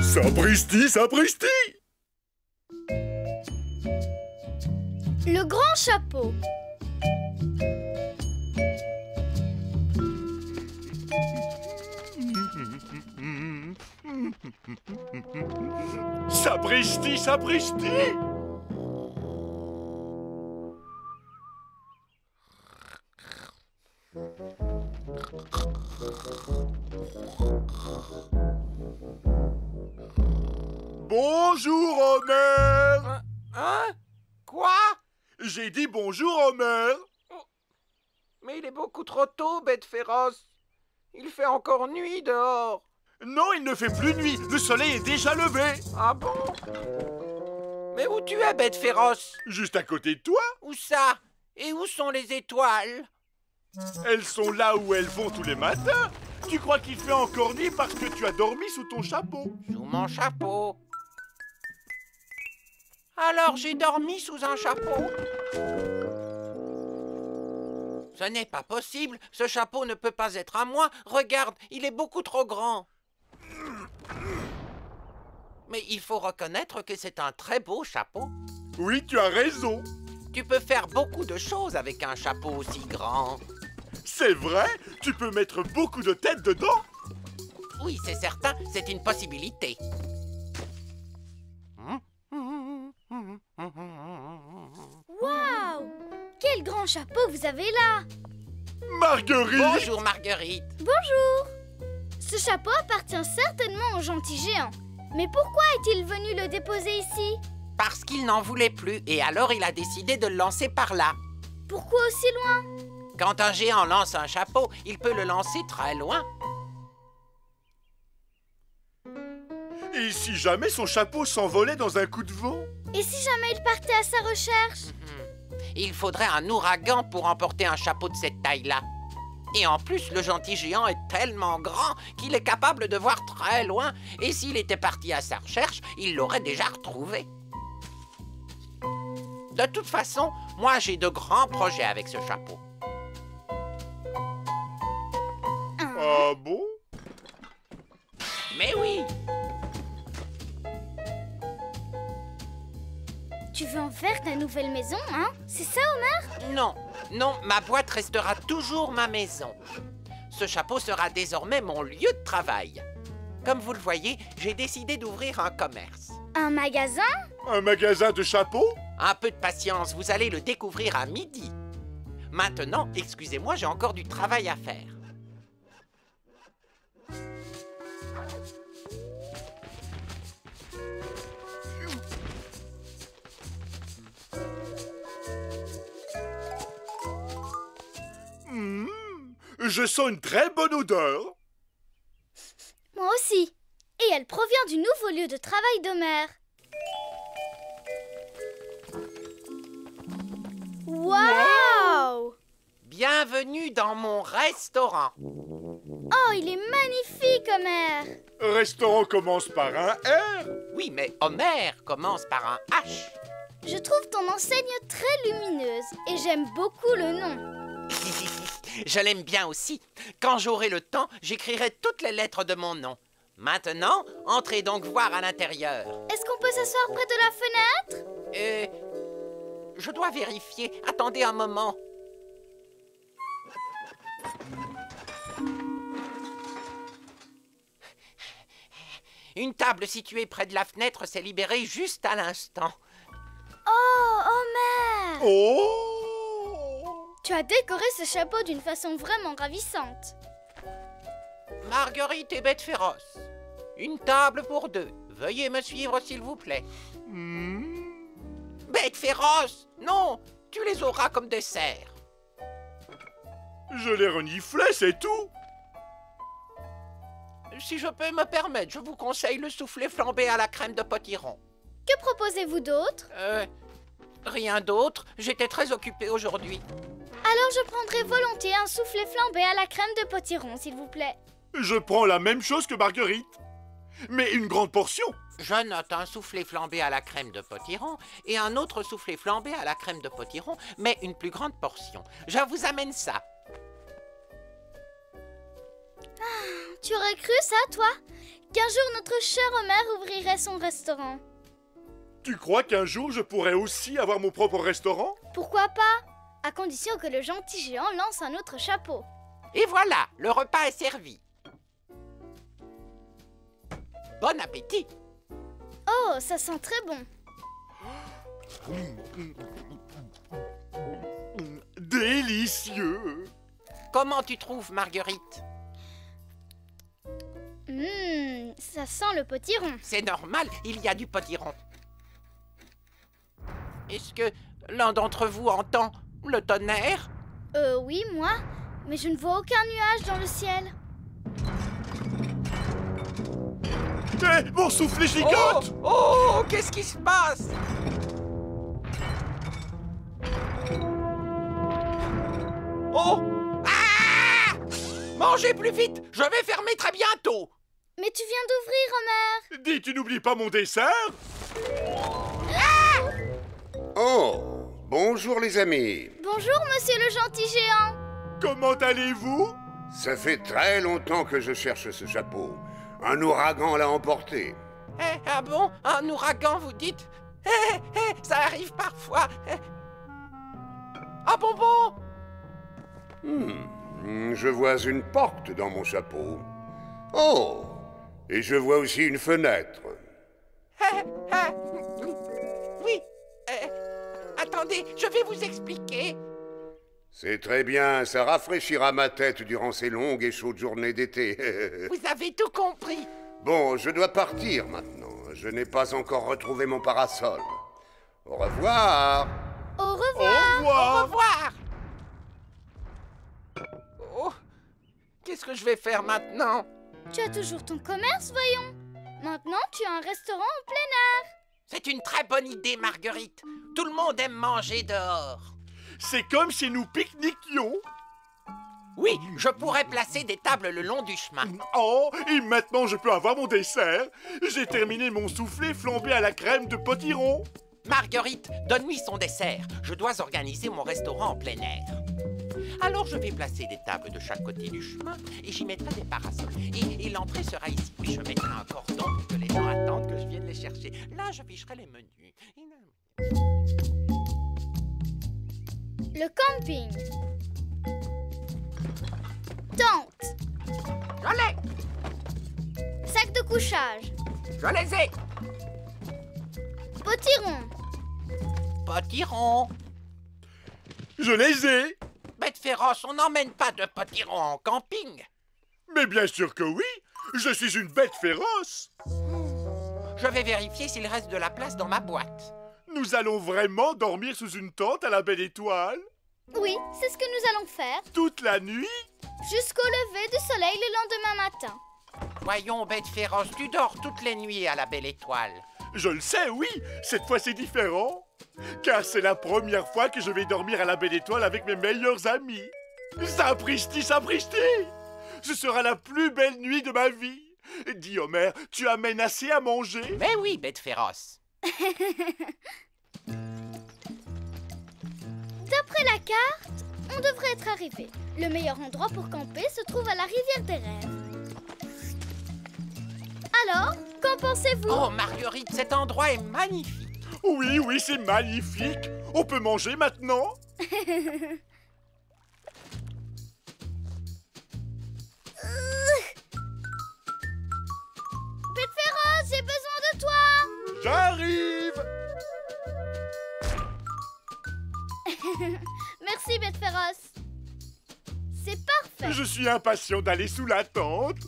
Sapristi, sapristi! Le grand chapeau. Sapristi, sapristi! Bonjour, Homer! Hein? Quoi? J'ai dit bonjour, Homer! Mais il est beaucoup trop tôt, bête féroce. Il fait encore nuit dehors. Non, il ne fait plus nuit. Le soleil est déjà levé. Ah bon? Mais où tu es, bête féroce? Juste à côté de toi. Où ça? Et où sont les étoiles? Elles sont là où elles vont tous les matins. Tu crois qu'il fait encore nuit parce que tu as dormi sous ton chapeau? Sous mon chapeau. Alors j'ai dormi sous un chapeau? Ce n'est pas possible. Ce chapeau ne peut pas être à moi. Regarde, il est beaucoup trop grand. Mais il faut reconnaître que c'est un très beau chapeau. Oui, tu as raison. Tu peux faire beaucoup de choses avec un chapeau aussi grand. C'est vrai, tu peux mettre beaucoup de têtes dedans. Oui, c'est certain, c'est une possibilité. Waouh! Quel grand chapeau vous avez là! Marguerite! Bonjour, Marguerite. Bonjour! Ce chapeau appartient certainement au gentil géant. Mais pourquoi est-il venu le déposer ici? Parce qu'il n'en voulait plus, et alors il a décidé de le lancer par là. Pourquoi aussi loin? Quand un géant lance un chapeau, il peut le lancer très loin. Et si jamais son chapeau s'envolait dans un coup de vent? Et si jamais il partait à sa recherche? Il faudrait un ouragan pour emporter un chapeau de cette taille-là. Et en plus, le gentil géant est tellement grand qu'il est capable de voir très loin. Et s'il était parti à sa recherche, il l'aurait déjà retrouvé. De toute façon, moi j'ai de grands projets avec ce chapeau. Ah bon? Mais oui! Tu veux en faire ta nouvelle maison, hein? C'est ça, Homer? Non, non, ma boîte restera toujours ma maison. Ce chapeau sera désormais mon lieu de travail. Comme vous le voyez, j'ai décidé d'ouvrir un commerce. Un magasin? Un magasin de chapeaux? Un peu de patience, vous allez le découvrir à midi. Maintenant, excusez-moi, j'ai encore du travail à faire. Je sens une très bonne odeur. Moi aussi. Et elle provient du nouveau lieu de travail d'Homer. Waouh! Bienvenue dans mon restaurant. Oh, il est magnifique, Homer! Restaurant commence par un R. Oui, mais Homer commence par un H. Je trouve ton enseigne très lumineuse et j'aime beaucoup le nom. Je l'aime bien aussi. Quand j'aurai le temps, j'écrirai toutes les lettres de mon nom. Maintenant, entrez donc voir à l'intérieur. Est-ce qu'on peut s'asseoir près de la fenêtre? Je dois vérifier. Attendez un moment. Une table située près de la fenêtre s'est libérée juste à l'instant. Oh, Homer! Oh! Tu as décoré ce chapeau d'une façon vraiment ravissante. Marguerite et Bête féroce. Une table pour deux. Veuillez me suivre, s'il vous plaît. Bête féroce! Non! Tu les auras comme dessert. Je les reniflais, c'est tout. Si je peux me permettre, je vous conseille le soufflé flambé à la crème de potiron. Que proposez-vous d'autre? Rien d'autre. J'étais très occupé aujourd'hui. Alors je prendrai volontiers un soufflé flambé à la crème de potiron, s'il vous plaît. Je prends la même chose que Marguerite. Mais une grande portion. Je note un soufflé flambé à la crème de potiron et un autre soufflé flambé à la crème de potiron, mais une plus grande portion. Je vous amène ça. Tu aurais cru ça, toi? qu'un jour notre cher Homer ouvrirait son restaurant. Tu crois qu'un jour je pourrais aussi avoir mon propre restaurant? Pourquoi pas? À condition que le gentil géant lance un autre chapeau. Et voilà, le repas est servi. Bon appétit. Oh, ça sent très bon. Délicieux! Comment tu trouves, Marguerite? Ça sent le potiron. C'est normal, il y a du potiron. Est-ce que l'un d'entre vous entend le tonnerre? Oui, moi. Mais je ne vois aucun nuage dans le ciel. Hé, mon soufflet gigote! Oh, qu'est-ce qui se passe? Oh! Ah! Mangez plus vite, je vais fermer très bientôt. Mais tu viens d'ouvrir, Homer. Dis, tu n'oublies pas mon dessert? Oh, bonjour les amis. Bonjour, monsieur le gentil géant. Comment allez-vous? Ça fait très longtemps que je cherche ce chapeau. Un ouragan l'a emporté. Ah bon? Un ouragan, vous dites? Ça arrive parfois. Ah bonbon! Je vois une porte dans mon chapeau. Oh, et je vois aussi une fenêtre. Oui. Attendez, je vais vous expliquer. C'est très bien, ça rafraîchira ma tête durant ces longues et chaudes journées d'été. Vous avez tout compris. Bon, je dois partir maintenant. Je n'ai pas encore retrouvé mon parasol. Au revoir. Au Au revoir. Au revoir! revoir. Oh, qu'est-ce que je vais faire maintenant? Tu as toujours ton commerce, voyons. Maintenant, tu as un restaurant en plein air. C'est une très bonne idée, Marguerite. Tout le monde aime manger dehors. C'est comme si nous pique-niquions. Oui, je pourrais placer des tables le long du chemin. Oh, et maintenant je peux avoir mon dessert. J'ai terminé mon soufflé flambé à la crème de potiron. Marguerite, donne-lui son dessert. Je dois organiser mon restaurant en plein air. Alors je vais placer des tables de chaque côté du chemin et j'y mettrai des parasols. Et l'entrée sera ici. Puis je mettrai un cordon pour que les gens attendent que je vienne les chercher. Là, je ficherai les menus. Le camping. Tente. Je l'ai! Sac de couchage. Je les ai! Potiron. Potiron! Je les ai. Bête féroce, on n'emmène pas de potiron en camping. Mais bien sûr que oui. Je suis une bête féroce. Je vais vérifier s'il reste de la place dans ma boîte. Nous allons vraiment dormir sous une tente à la belle étoile? Oui, c'est ce que nous allons faire. Toute la nuit? Jusqu'au lever du soleil le lendemain matin. Voyons, bête féroce, tu dors toutes les nuits à la belle étoile. Je le sais, oui. Cette fois, c'est différent. Car c'est la première fois que je vais dormir à la belle étoile avec mes meilleurs amis. Sapristi, sapristi! Ce sera la plus belle nuit de ma vie. Dis, Homer, tu amènes assez à manger? Mais oui, bête féroce. D'après la carte, on devrait être arrivé. Le meilleur endroit pour camper se trouve à la rivière des rêves. Alors, qu'en pensez-vous? Oh, Marguerite, cet endroit est magnifique. Oui, oui, c'est magnifique. On peut manger maintenant? Bête féroce, j'ai besoin de toi! J'arrive! Merci, bête féroce. C'est parfait. Je suis impatient d'aller sous la tente.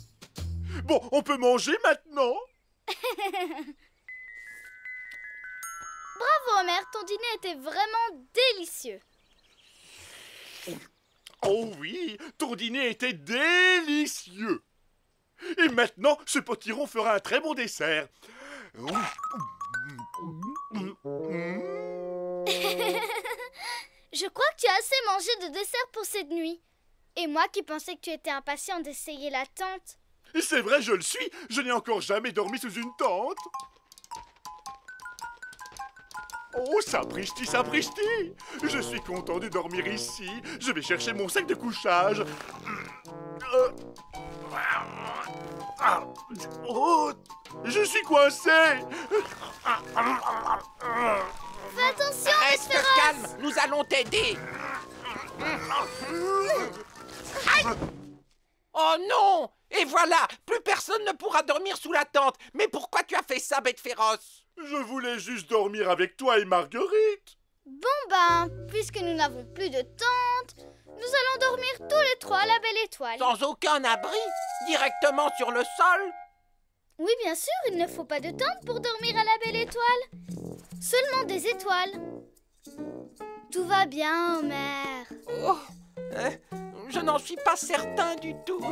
Bon, on peut manger maintenant? Bravo, Homer, ton dîner était vraiment délicieux. Oh oui, ton dîner était délicieux. Et maintenant, ce potiron fera un très bon dessert. Je crois que tu as assez mangé de dessert pour cette nuit. Et moi qui pensais que tu étais impatient d'essayer la tente. C'est vrai, je le suis. Je n'ai encore jamais dormi sous une tente. Oh, sapristi, sapristi! Je suis content de dormir ici. Je vais chercher mon sac de couchage. Oh, je suis coincé. Fais attention, Reste Bête féroce. calme, nous allons t'aider. Aïe! Oh non! Et voilà, plus personne ne pourra dormir sous la tente. Mais pourquoi tu as fait ça, bête féroce? Je voulais juste dormir avec toi et Marguerite. Bon ben, puisque nous n'avons plus de tente, nous allons dormir tous les trois à la belle étoile. Sans aucun abri? Directement sur le sol? Oui, bien sûr, il ne faut pas de tente pour dormir à la belle étoile. Seulement des étoiles. Tout va bien, Homer. Oh, je n'en suis pas certain du tout.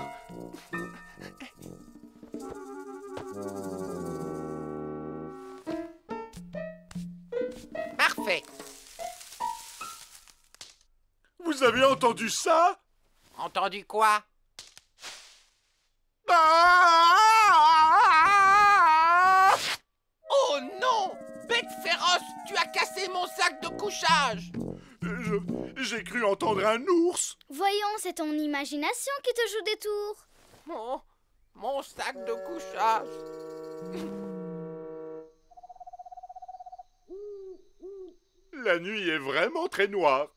Parfait. Vous avez entendu ça? Entendu quoi? Ah! Oh non! Bête féroce, tu as cassé mon sac de couchage! J'ai cru entendre un ours. Voyons, c'est ton imagination qui te joue des tours. Oh, mon sac de couchage! La nuit est vraiment très noire.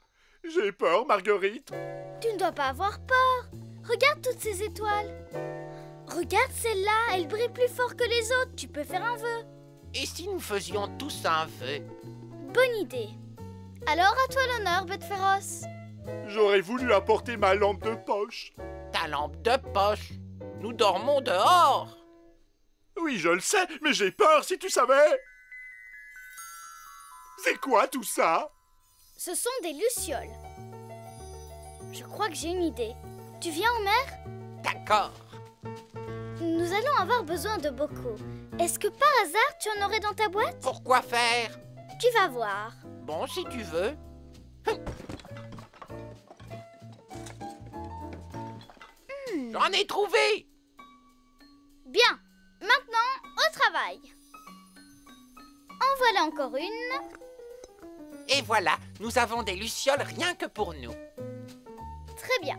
J'ai peur, Marguerite. Tu ne dois pas avoir peur. Regarde toutes ces étoiles. Regarde celle-là, elle brille plus fort que les autres. Tu peux faire un vœu. Et si nous faisions tous un vœu? Bonne idée. Alors à toi l'honneur, bête féroce. J'aurais voulu apporter ma lampe de poche. Ta lampe de poche? Nous dormons dehors! Oui, je le sais, mais j'ai peur si tu savais. C'est quoi tout ça? Ce sont des lucioles. Je crois que j'ai une idée. Tu viens, Homer? D'accord. Nous allons avoir besoin de beaucoup. Est-ce que par hasard tu en aurais dans ta boîte? Pourquoi faire? Tu vas voir. Bon, si tu veux. J'en ai trouvé! Bien. Maintenant, au travail. En voilà encore une. Et voilà, nous avons des lucioles rien que pour nous. Très bien.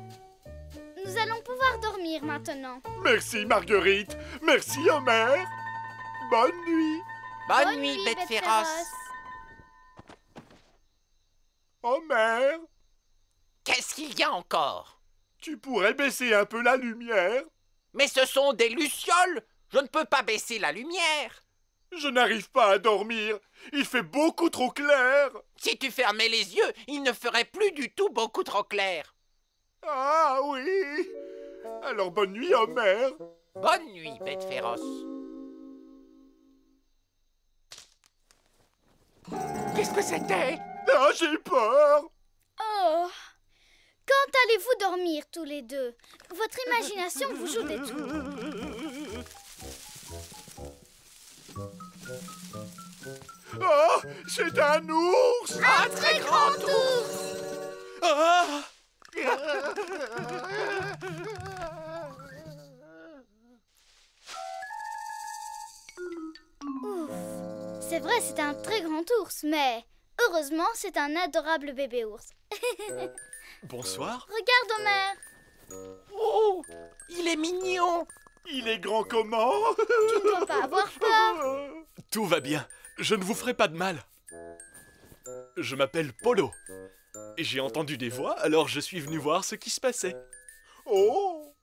Nous allons pouvoir dormir maintenant. Merci, Marguerite. Merci, Homer. Bonne nuit. Bonne nuit, bête féroce. Homer, Qu'est-ce qu'il y a encore? tu pourrais baisser un peu la lumière? Mais ce sont des lucioles! Je ne peux pas baisser la lumière! Je n'arrive pas à dormir. Il fait beaucoup trop clair. Si tu fermais les yeux, il ne ferait plus du tout beaucoup trop clair. Ah oui. Alors bonne nuit, Homer. Bonne nuit, bête féroce. Qu'est-ce que c'était? Ah, j'ai peur. Oh! Quand allez-vous dormir tous les deux? Votre imagination vous joue des tours. Oh, c'est un ours. Un très grand ours! Ah. Ouf! C'est vrai, c'est un très grand ours, mais heureusement, c'est un adorable bébé ours. Bonsoir. Regarde, Homer! Oh! Il est mignon! Il est grand comment? Tu ne dois pas avoir peur. Tout va bien. Je ne vous ferai pas de mal. Je m'appelle Polo. Et j'ai entendu des voix, alors je suis venu voir ce qui se passait. Oh.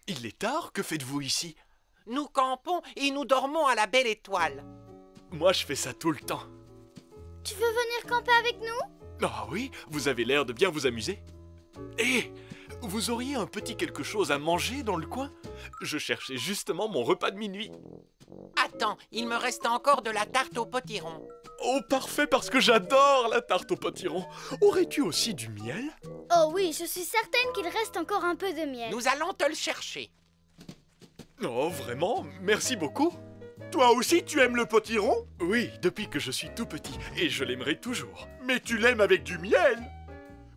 Il est tard, que faites-vous ici? Nous campons et nous dormons à la belle étoile. Moi, je fais ça tout le temps. Tu veux venir camper avec nous? Ah oui, vous avez l'air de bien vous amuser. Et vous auriez un petit quelque chose à manger dans le coin? Je cherchais justement mon repas de minuit. Attends, il me reste encore de la tarte au potiron. Oh, parfait, parce que j'adore la tarte au potiron. Aurais-tu aussi du miel? Oh oui, je suis certaine qu'il reste encore un peu de miel. Nous allons te le chercher. Oh, vraiment? Merci beaucoup. Toi aussi, tu aimes le potiron? Oui, depuis que je suis tout petit, et je l'aimerai toujours. Mais tu l'aimes avec du miel.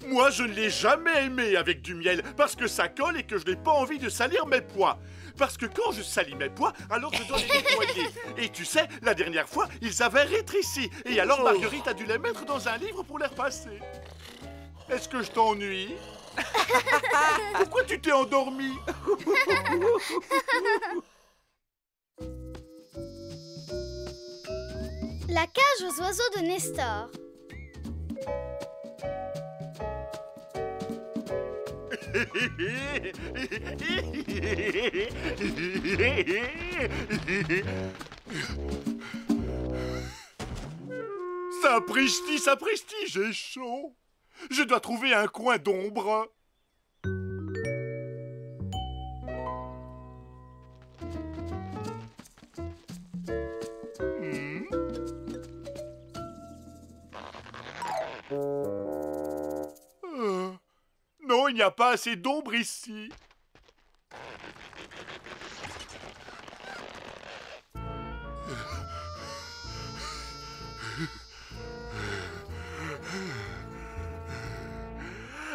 Moi, je ne l'ai jamais aimé avec du miel parce que ça colle et que je n'ai pas envie de salir mes pois. Parce que quand je salis mes pois, alors je dois les nettoyer. Et tu sais, la dernière fois, ils avaient rétréci. Et alors Marguerite a dû les mettre dans un livre pour les repasser. Est-ce que je t'ennuie? Pourquoi tu t'es endormi? La cage aux oiseaux de Nestor. Sapristi, sapristi, j'ai chaud. Je dois trouver un coin d'ombre. Non, il n'y a pas assez d'ombre ici.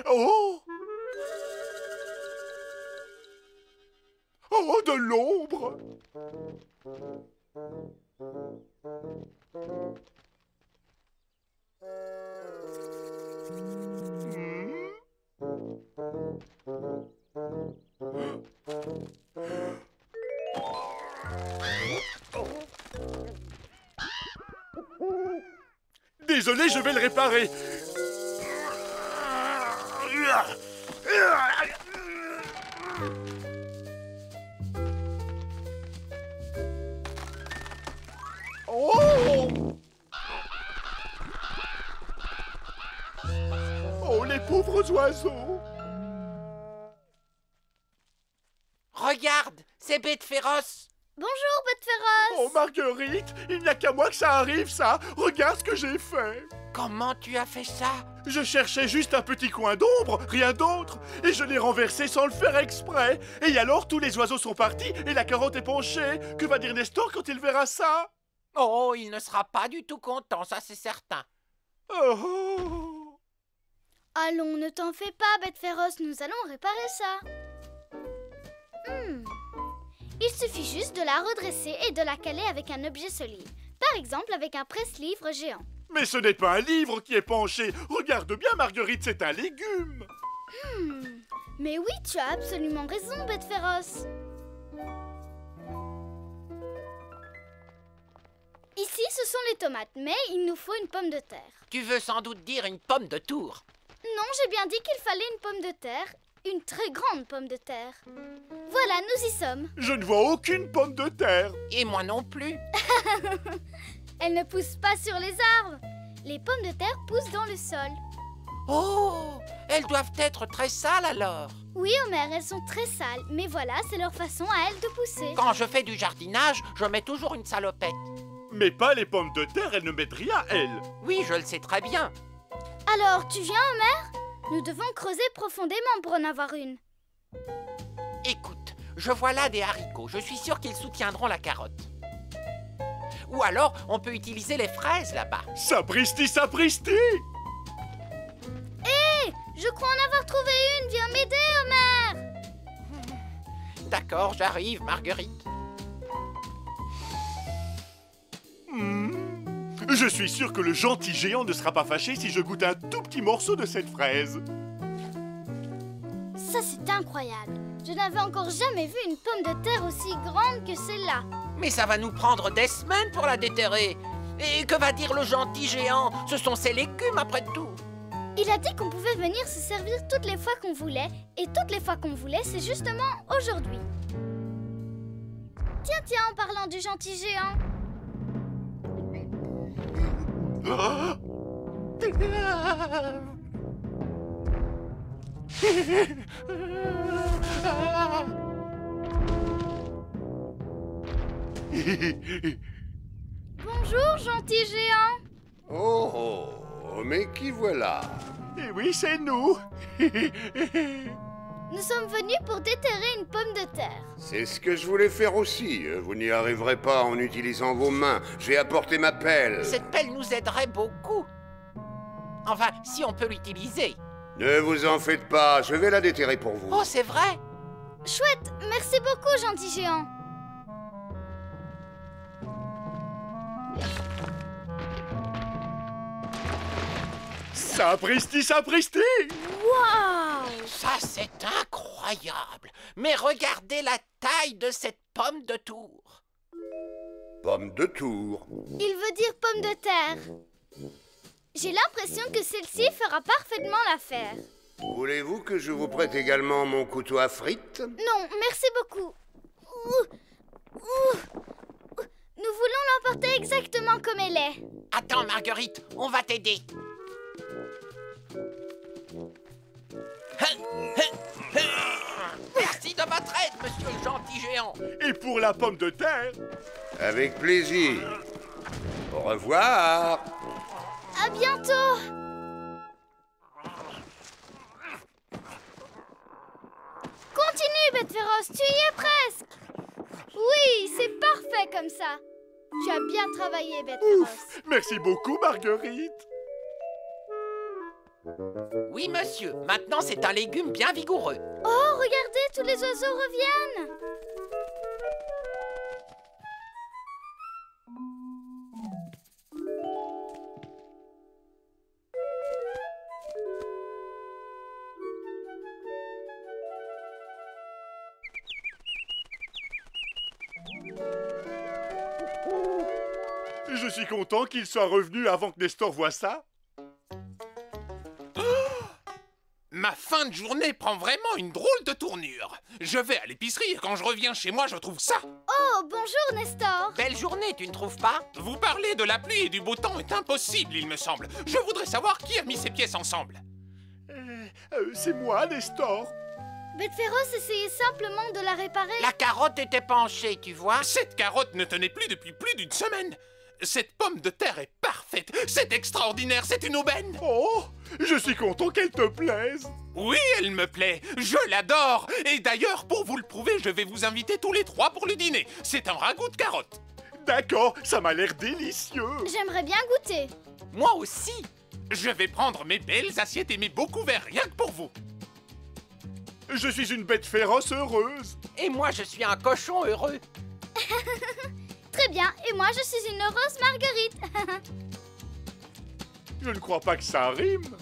Oh! Oh, de l'ombre! Désolé, je vais le réparer. Oh! Oh, les pauvres oiseaux! Regarde, c'est Bête Féroce. Bonjour, Bête Féroce. Oh, Marguerite, il n'y a qu'à moi que ça arrive, ça! Regarde ce que j'ai fait! Comment tu as fait ça? Je cherchais juste un petit coin d'ombre, rien d'autre, et je l'ai renversé sans le faire exprès. Et alors, tous les oiseaux sont partis et la carotte est penchée. Que va dire Nestor quand il verra ça? Oh, il ne sera pas du tout content, ça c'est certain. Oh! Allons, ne t'en fais pas, Bête Féroce, nous allons réparer ça. Il suffit juste de la redresser et de la caler avec un objet solide. Par exemple, avec un presse-livre géant. Mais ce n'est pas un livre qui est penché. Regarde bien, Marguerite, c'est un légume. Mais oui, tu as absolument raison, Bête Féroce. Ici, ce sont les tomates, mais il nous faut une pomme de terre. Tu veux sans doute dire une pomme de tour. Non, j'ai bien dit qu'il fallait une pomme de terre. Une très grande pomme de terre. Voilà, nous y sommes. Je ne vois aucune pomme de terre. Et moi non plus. Elles ne poussent pas sur les arbres. Les pommes de terre poussent dans le sol. Oh, elles doivent être très sales alors. Oui, Homer, elles sont très sales. Mais voilà, c'est leur façon à elles de pousser. Quand je fais du jardinage, je mets toujours une salopette. Mais pas les pommes de terre, elles ne mettent rien, elles. Oui, je le sais très bien. Alors, tu viens, Homer? Nous devons creuser profondément pour en avoir une. Écoute, je vois là des haricots. Je suis sûr qu'ils soutiendront la carotte. Ou alors, on peut utiliser les fraises là-bas. Sapristi, sapristi! Hé, je crois en avoir trouvé une. Viens m'aider, Homer. D'accord, j'arrive, Marguerite. Je suis sûr que le gentil géant ne sera pas fâché si je goûte un tout petit morceau de cette fraise. Ça, c'est incroyable. Je n'avais encore jamais vu une pomme de terre aussi grande que celle-là. Mais ça va nous prendre des semaines pour la déterrer. Et que va dire le gentil géant? Ce sont ses légumes après tout. Il a dit qu'on pouvait venir se servir toutes les fois qu'on voulait. Et toutes les fois qu'on voulait, c'est justement aujourd'hui. Tiens, tiens, en parlant du gentil géant. Bonjour, gentil géant. Oh, mais qui voilà? Et oui, c'est nous. Nous sommes venus pour déterrer une pomme de terre. C'est ce que je voulais faire aussi. Vous n'y arriverez pas en utilisant vos mains. J'ai apporté ma pelle. Cette pelle nous aiderait beaucoup. Enfin, si on peut l'utiliser. Ne vous en faites pas, je vais la déterrer pour vous. Oh, c'est vrai? Chouette, merci beaucoup, gentil géant. Sapristi, sapristi! Waouh! Ça, c'est incroyable. Mais regardez la taille de cette pomme de Tours. Pomme de Tours. Il veut dire pomme de terre. J'ai l'impression que celle-ci fera parfaitement l'affaire. Voulez-vous que je vous prête également mon couteau à frites? Non, merci beaucoup. Nous voulons l'emporter exactement comme elle est. Attends, Marguerite, on va t'aider. Merci de votre aide, monsieur le gentil géant. Et pour la pomme de terre, Avec plaisir. Au revoir. À bientôt. Continue, bête féroce, tu y es presque. Oui, c'est parfait comme ça. Tu as bien travaillé, bête féroce. merci beaucoup, Marguerite. Oui, monsieur, maintenant c'est un légume bien vigoureux. Oh, regardez, tous les oiseaux reviennent. Je suis content qu'il soit revenu avant que Nestor voie ça. Ma fin de journée prend vraiment une drôle de tournure. Je vais à l'épicerie et quand je reviens chez moi, je trouve ça. Oh, bonjour, Nestor. Belle journée, tu ne trouves pas? Vous parler de la pluie et du beau temps est impossible, il me semble. Je voudrais savoir qui a mis ces pièces ensemble. C'est moi, Nestor. Bête féroce essayait simplement de la réparer. La carotte était penchée, tu vois? Cette carotte ne tenait plus depuis plus d'une semaine. Cette pomme de terre est parfaite. C'est extraordinaire, c'est une aubaine. Oh, je suis content qu'elle te plaise. Oui, elle me plaît. Je l'adore. Et d'ailleurs, pour vous le prouver, je vais vous inviter tous les trois pour le dîner. C'est un ragoût de carotte. D'accord, ça m'a l'air délicieux. J'aimerais bien goûter. Moi aussi. Je vais prendre mes belles assiettes et mes beaux couverts rien que pour vous. Je suis une bête féroce heureuse. Et moi, je suis un cochon heureux. Très bien, et moi je suis une heureuse Marguerite. Je ne crois pas que ça rime.